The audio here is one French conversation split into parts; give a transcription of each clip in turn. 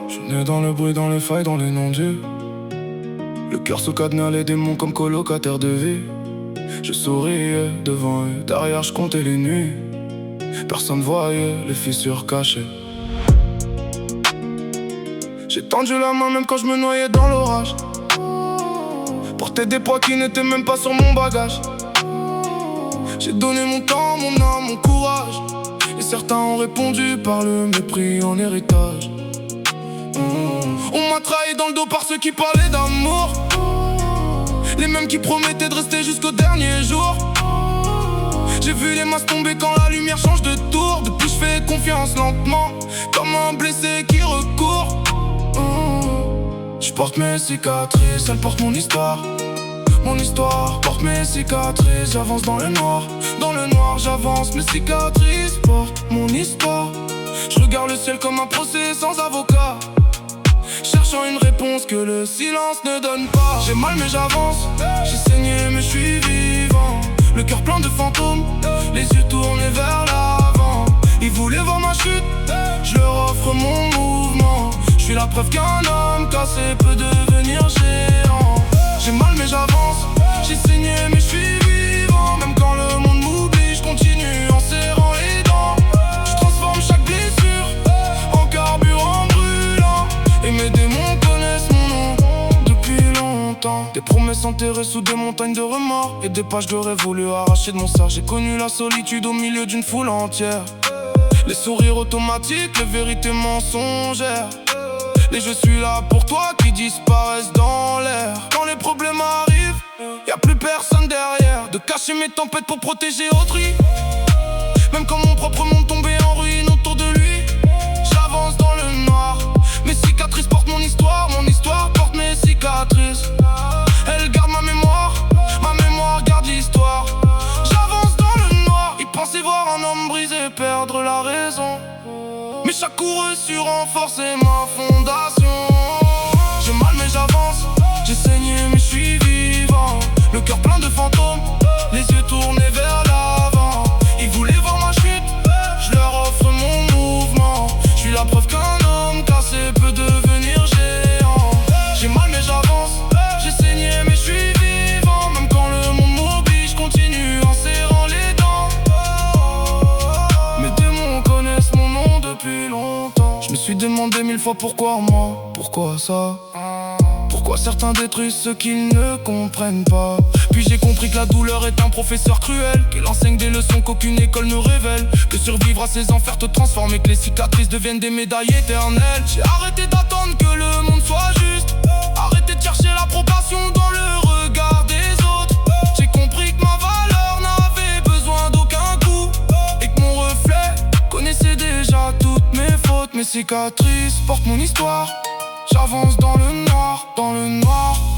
Je suis né dans le bruit, dans les failles, dans les non-dits. Le cœur sous cadenas, les démons comme colocataires de vie. Je souriais devant eux, derrière je comptais les nuits. Personne voyait les fissures cachées. J'ai tendu la main même quand je me noyais dans l'orage. Portais des poids qui n'étaient même pas sur mon bagage. J'ai donné mon temps, mon âme, mon courage. Et certains ont répondu par le mépris en héritage. On m'a trahi dans le dos par ceux qui parlaient d'amour. Les mêmes qui promettaient de rester jusqu'au dernier jour. J'ai vu les masses tomber quand la lumière change de tour. Depuis je fais confiance lentement, comme un blessé qui recourt. Je porte mes cicatrices, elles portent mon histoire. Mon histoire porte mes cicatrices. J'avance dans le noir j'avance. Mes cicatrices portent mon histoire. Je regarde le ciel comme un procès sans avocat, cherchant une réponse que le silence ne donne pas. J'ai mal mais j'avance, j'ai saigné mais je suis vivant. Le cœur plein de fantômes, les yeux tournés vers l'avant. Ils voulaient voir ma chute, je leur offre mon mouvement. Je suis la preuve qu'un homme cassé peut devenir géant. J'ai mal mais j'avance, j'ai saigné mais je suis vivant. Même quand le monde m'oublie, je continue en serrant les dents. Je transforme chaque blessure en carburant brûlant. Et mes démons connaissent mon nom depuis longtemps. Des promesses enterrées sous des montagnes de remords, et des pages que j'aurais voulu arracher de mon sort. J'ai connu la solitude au milieu d'une foule entière. Les sourires automatiques, les vérités mensongères. Les je suis là pour toi qui disparaissent dans l'air. Quand les problèmes arrivent, y'a plus personne derrière. De cacher mes tempêtes pour protéger autrui. Même quand mon propre monde tombait en ruine autour de lui. J'avance dans le noir. Mes cicatrices portent mon histoire porte mes cicatrices. Elle garde ma mémoire garde l'histoire. J'avance dans le noir. Ils pensaient voir un homme brisé perdre la raison. Mais chaque coup reçu renforçait ma fondation. J'ai mal mais j'avance, j'ai saigné mais je suis vivant. Le cœur plein de fantômes, les yeux tournés vers l'avant. Ils voulaient voir ma chute, je leur offre mon mouvement. Je suis la preuve qu'un homme cassé peut devenir géant. J'ai mal mais j'avance, j'ai saigné mais je suis vivant. Même quand le monde m'oublie, je continue en serrant les dents. Mes démons connaissent mon nom depuis longtemps. Je me suis demandé 1000 fois pourquoi moi, pourquoi ça. Pourquoi certains détruisent ce qu'ils ne comprennent pas. Puis j'ai compris que la douleur est un professeur cruel, qu'il enseigne des leçons qu'aucune école ne révèle. Que survivre à ces enfers te transforme et que les cicatrices deviennent des médailles éternelles. J'ai arrêté d'attendre que le monde soit juste, arrêté de chercher l'approbation dans le regard des autres. J'ai compris que ma valeur n'avait besoin d'aucun coup, et que mon reflet connaissait déjà toutes mes fautes. Mes cicatrices portent mon histoire. J'avance dans le noir,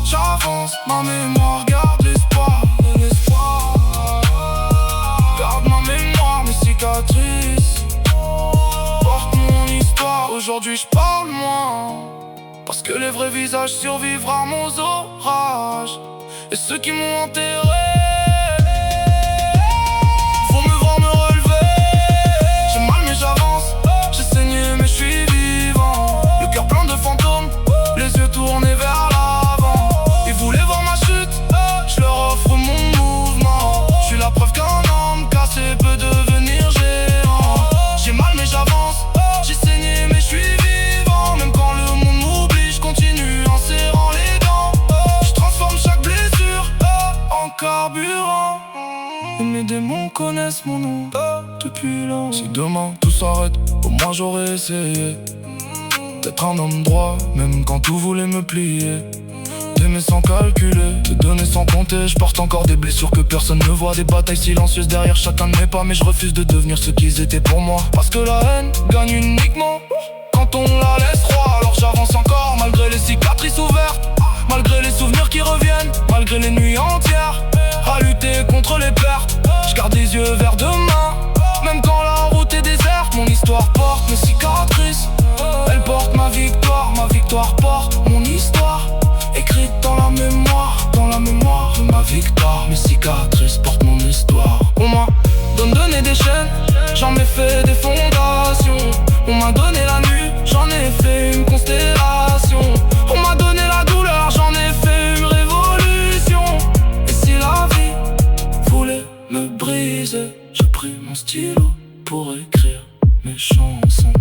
j'avance. Ma mémoire garde l'espoir, garde ma mémoire, mes cicatrices portent mon histoire. Aujourd'hui je parle moins, parce que les vrais visages survivent rarement aux orages. Et ceux qui m'ont enterré faut me voir me relever. J'ai mal mais j'avance, j'ai saigné mais je suis vivant. Le cœur plein de fantômes, les yeux tournés vers l'avant. Ils voulaient voir ma chute, je leur offre mon mouvement. Je suis la preuve qu'un homme cassé peut devenir géant. J'ai mal mais j'avance, j'ai saigné mais je suis vivant. Même quand le monde m'oublie, je continue en serrant les dents. Je transforme chaque blessure en carburant. Et mes démons connaissent mon nom depuis longtemps. Si demain tout s'arrête, au moins j'aurais essayé d'être un homme droit, même quand tout voulait me plier. D'aimer sans calculer, de donner sans compter. Je porte encore des blessures que personne ne voit. Des batailles silencieuses derrière chacun de mes pas. Mais je refuse de devenir ce qu'ils étaient pour moi. Parce que la haine gagne uniquement quand on la laisse froid. Alors j'avance encore, malgré les cicatrices ouvertes, malgré les souvenirs qui reviennent, malgré les nuits entières à lutter contre les pertes. Je garde les yeux vers demain, même quand la route est déserte. Mon histoire porte mes cicatrices, elle porte ma victoire porte mon histoire. Écrite dans la mémoire de ma victoire. Mes cicatrices portent mon histoire. On m'a donné j'en ai fait des fondations. On m'a donné la nuit, j'en ai fait une constellation. On m'a donné la douleur, j'en ai fait une révolution. Et si la vie voulait me briser, j'ai pris mon stylo pour écrire mes chansons.